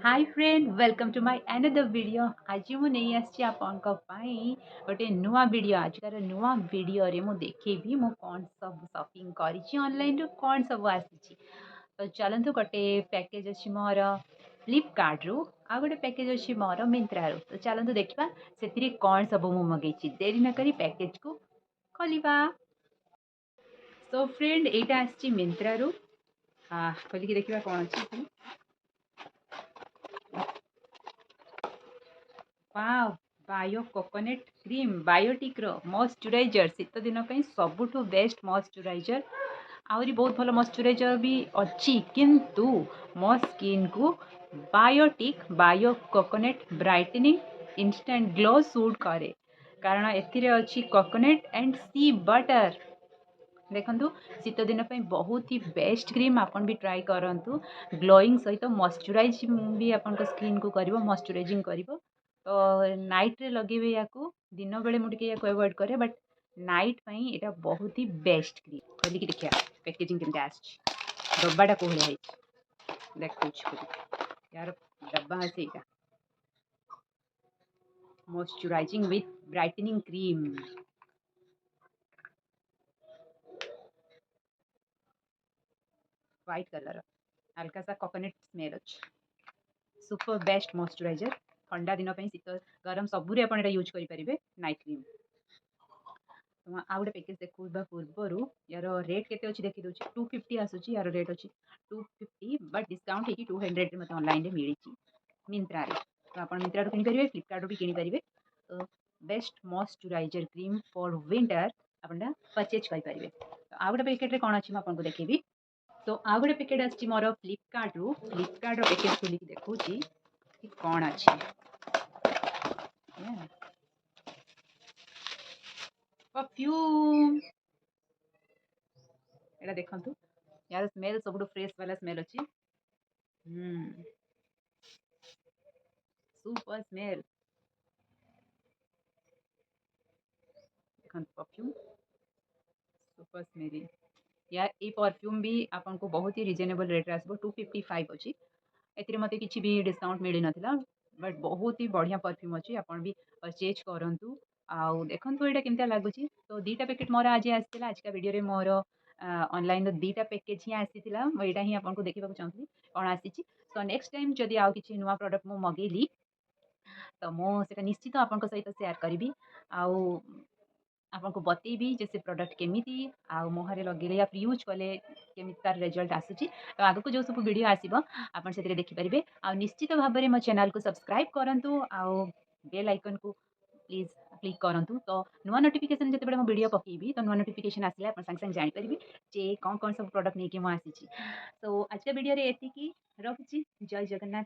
Hi friend welcome to my another video. आज मु नहीं आसी गोटे नुआ वीडियो। आजकार नुआ वीडियो रे मु देखेबी मु कौन सब शॉपिंग करी ऑनलाइन रो कौन सब आसी। तो चलतु गोटे पैकेज अच्छी मोर फ्लिपकार्ट रु आ गोटे पैकेज अच्छी मोर मिंत्रा रु। तो चलतु देखा से कौन सब मु मगेची। देरी न करी पैकेज को खोलिबा। तो फ्रेंड एटा आसी मिंत्रा रु। खोलिकी देखा कौन अच्छी। वाव बायो कोकोनट क्रीम बायोटिक रो मॉइस्चराइजर शीत दिन सबुठु बेस्ट मॉइस्चराइजर। आहरी बहुत भल मॉइस्चराइजर भी अच्छी किंतु मो स्किन को Biotique bio coconut brightening instant glow suit करे कारण एथिरे अच्छी कोकोनट एंड सी बटर। देखु शीत दिन बहुत ही बेस्ट क्रीम आपन भी ट्राई करंतु। ग्लोइंग सहित मॉइस्चराइज भी आपन स्किन को करिवो मॉइस्चराइजिंग करिवो। तो नाइट रे लगेबे याकू दिन बेले मु टिके याकू अवॉइड करे बट नाइट पई एटा बहुत ही बेस्ट क्रीम। खोली की देखिया पैकेजिंग केमते आछि डब्बाटा कोहले है देखौछ खोली यार डब्बा है एटा moisturising with brightening cream. White colour हल्का सा कोकोनट स्मेल अच्छी सुपर बेस्ट मॉइस्चराइजर ठंडा दिन शीत गरम सबूरे आप यूज करेंगे नाइट क्रीम। तो आ गए पैकेज देखा पूर्वर यार रेट के देखी दूसरी 250 आसूसी यार रेट अच्छी 250 बट डिस्काउंट होगी 200 मत ऑनलाइन मिली मिंत्रा। तो आप मिंत्रा किनीपर फ्लिपकार्ट भी किनीपर। तो best moisturiser cream for winter आप परचेज करेंगे। तो आ गए पैकेट कौन अच्छी मुझे देखेबी। तो आ गए पैकेट आसी मोर फ्लिपकार्ट रु फ्लिपकार्ट पैकेज खोलिक देखुची कौन अच्छी परफ्यूम एटा देखंतु यार स्मेल सब फ्रेश वाला स्मेल अच्छी सुपर स्मेल देखंतु परफ्यूम सुपर स्मेलिंग यार ये परफ्यूम भी आपन को बहुत ही रिजनेबल रेट रे आसबो 255 अच्छी एथिरे मते किछि भी डिस्काउंट मिली नथिला बट बहुत ही बढ़िया परफ्यूम अच्छी आपन भी परचेज करंतु। आउ देखंतु एटा केमता लागुची। तो दीटा पैकेट मोर आज आसीला आज का वीडियो रे मोर ऑनलाइन दीटा पैकेज ही आसीला मो एटा ही आपन को देखिबा को चाहूथली कोन आसीची। तो नेक्स्ट टाइम जदि आउ किछि नुवा प्रोडक्ट मो मगेली तो मो सेटा निश्चित आपन को सहित शेयर करिवि आउ आपन को बतेबी जे से प्रोडक्ट केमिति आ मुहरे लगेले या यूज कले केमिति तार रिजल्ट आसुची। तो आगु को जो सब वीडियो आसीबो आपन सेतिरे देखि परिबे आ निश्चित भाबरे मो चैनल को सब्सक्राइब करंतु आ बेल आइकन को प्लीज क्लिक करंतु। तो नुआ नोटिफिकेशन जते बेले मो वीडियो पकेबी तो नुआ नोटिफिकेशन आसिले आपन संग संग जानि परिबे जे कोन कोन सब प्रोडक्ट नेकी मो आसीची। तो आज का वीडियो रे एति की रखुची जय जगन्नाथ।